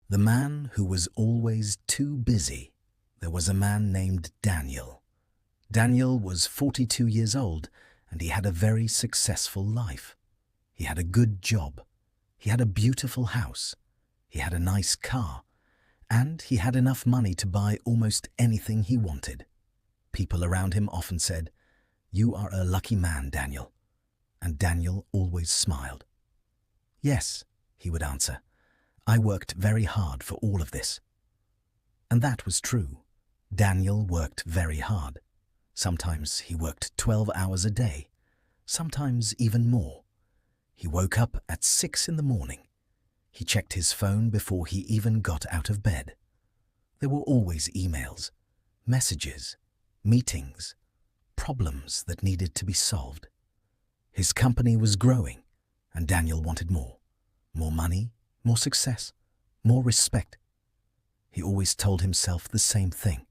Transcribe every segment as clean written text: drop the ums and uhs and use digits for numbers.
The man who was always too busy. There was a man named Daniel. Daniel was 42 years old, and he had a very successful life. He had a good job. He had a beautiful house. He had a nice car. And he had enough money to buy almost anything he wanted. People around him often said, "You are a lucky man, Daniel." And Daniel always smiled. "Yes," he would answer, "I worked very hard for all of this." And that was true. Daniel worked very hard. Sometimes he worked 12 hours a day, sometimes even more. He woke up at 6 in the morning. He checked his phone before he even got out of bed. There were always emails, messages, meetings, problems that needed to be solved. His company was growing, and Daniel wanted more. More money, more success, more respect. He always told himself the same thing.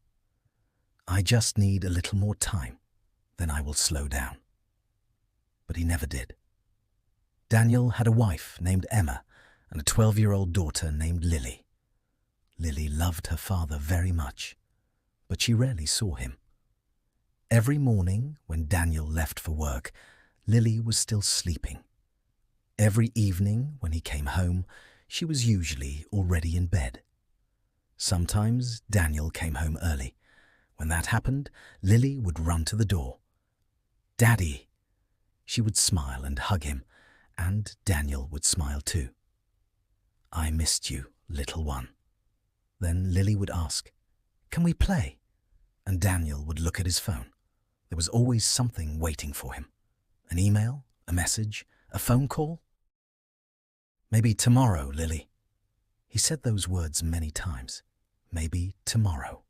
"I just need a little more time, then I will slow down." But he never did. Daniel had a wife named Emma and a 12-year-old daughter named Lily. Lily loved her father very much, but she rarely saw him. Every morning when Daniel left for work, Lily was still sleeping. Every evening when he came home, she was usually already in bed. Sometimes Daniel came home early. When that happened, Lily would run to the door. "Daddy!" She would smile and hug him, and Daniel would smile too. "I missed you, little one." Then Lily would ask, "Can we play?" And Daniel would look at his phone. There was always something waiting for him. An email, a message, a phone call. "Maybe tomorrow, Lily." He said those words many times. Maybe tomorrow.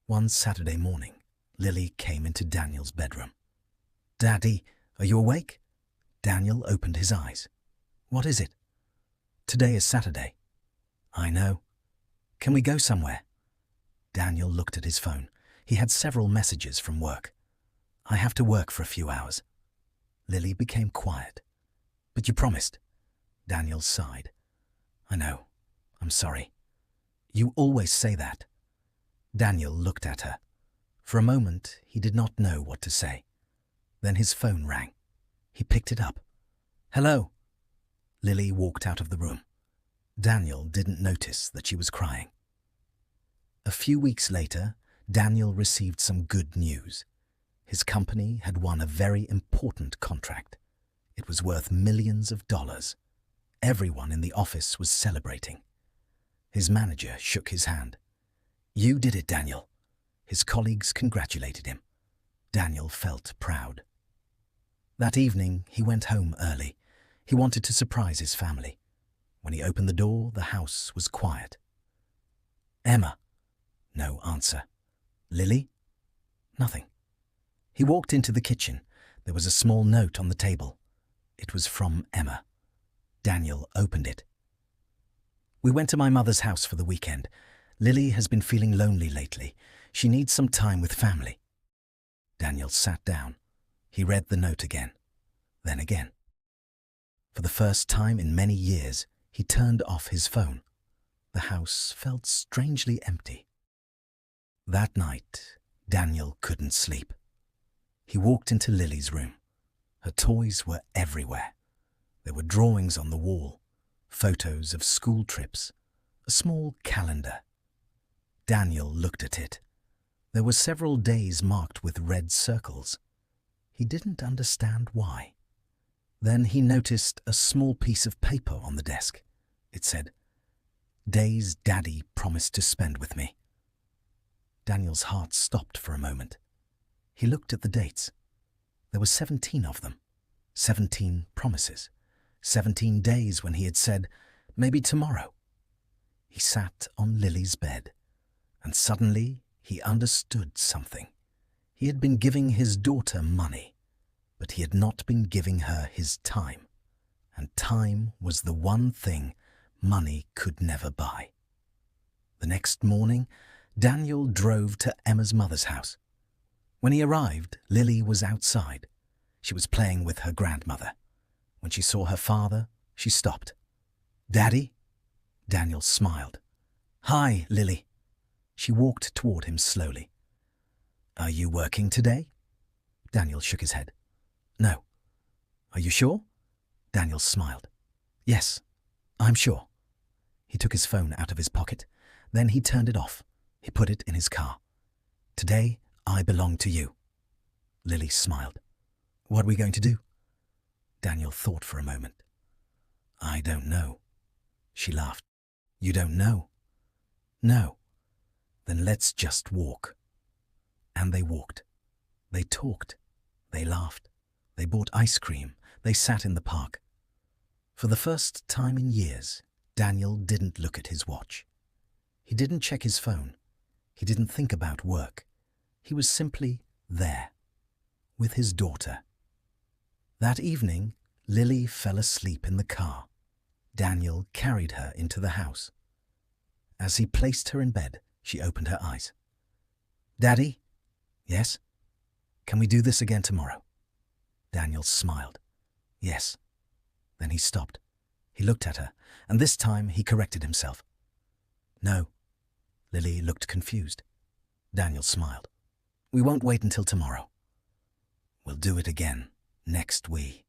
One Saturday morning, Lily came into Daniel's bedroom. "Daddy, are you awake?" Daniel opened his eyes. "What is it?" "Today is Saturday." "I know. Can we go somewhere?" Daniel looked at his phone. He had several messages from work. "I have to work for a few hours." Lily became quiet. "But you promised." Daniel sighed. "I know. I'm sorry. You always say that." Daniel looked at her. For a moment, he did not know what to say. Then his phone rang. He picked it up. "Hello." Lily walked out of the room. Daniel didn't notice that she was crying. A few weeks later, Daniel received some good news. His company had won a very important contract. It was worth millions of dollars. Everyone in the office was celebrating. His manager shook his hand. "You did it, Daniel." His colleagues congratulated him. Daniel felt proud. That evening, he went home early. He wanted to surprise his family. When he opened the door, the house was quiet. "Emma?" No answer. "Lily?" Nothing. He walked into the kitchen. There was a small note on the table. It was from Emma. Daniel opened it. "We went to my mother's house for the weekend. Lily has been feeling lonely lately. She needs some time with family." Daniel sat down. He read the note again, then again. For the first time in many years, he turned off his phone. The house felt strangely empty. That night, Daniel couldn't sleep. He walked into Lily's room. Her toys were everywhere. There were drawings on the wall, photos of school trips, a small calendar. Daniel looked at it. There were several days marked with red circles. He didn't understand why. Then he noticed a small piece of paper on the desk. It said, "Days Daddy promised to spend with me." Daniel's heart stopped for a moment. He looked at the dates. There were 17 of them. 17 promises. 17 days when he had said, "Maybe tomorrow." He sat on Lily's bed, and suddenly he understood something. He had been giving his daughter money, but he had not been giving her his time. And time was the one thing money could never buy. The next morning, Daniel drove to Emma's mother's house. When he arrived, Lily was outside. She was playing with her grandmother. When she saw her father, she stopped. "Daddy?" Daniel smiled. "Hi, Lily." She walked toward him slowly. "Are you working today?" Daniel shook his head. "No." "Are you sure?" Daniel smiled. "Yes, I'm sure." He took his phone out of his pocket. Then he turned it off. He put it in his car. "Today, I belong to you." Lily smiled. "What are we going to do?" Daniel thought for a moment. "I don't know." She laughed. "You don't know?" "No." "Then let's just walk." And they walked. They talked. They laughed. They bought ice cream. They sat in the park. For the first time in years, Daniel didn't look at his watch. He didn't check his phone. He didn't think about work. He was simply there, with his daughter. That evening, Lily fell asleep in the car. Daniel carried her into the house. As he placed her in bed, she opened her eyes. "Daddy?" "Yes?" "Can we do this again tomorrow?" Daniel smiled. "Yes." Then he stopped. He looked at her, and this time he corrected himself. "No." Lily looked confused. Daniel smiled. "We won't wait until tomorrow. We'll do it again next week."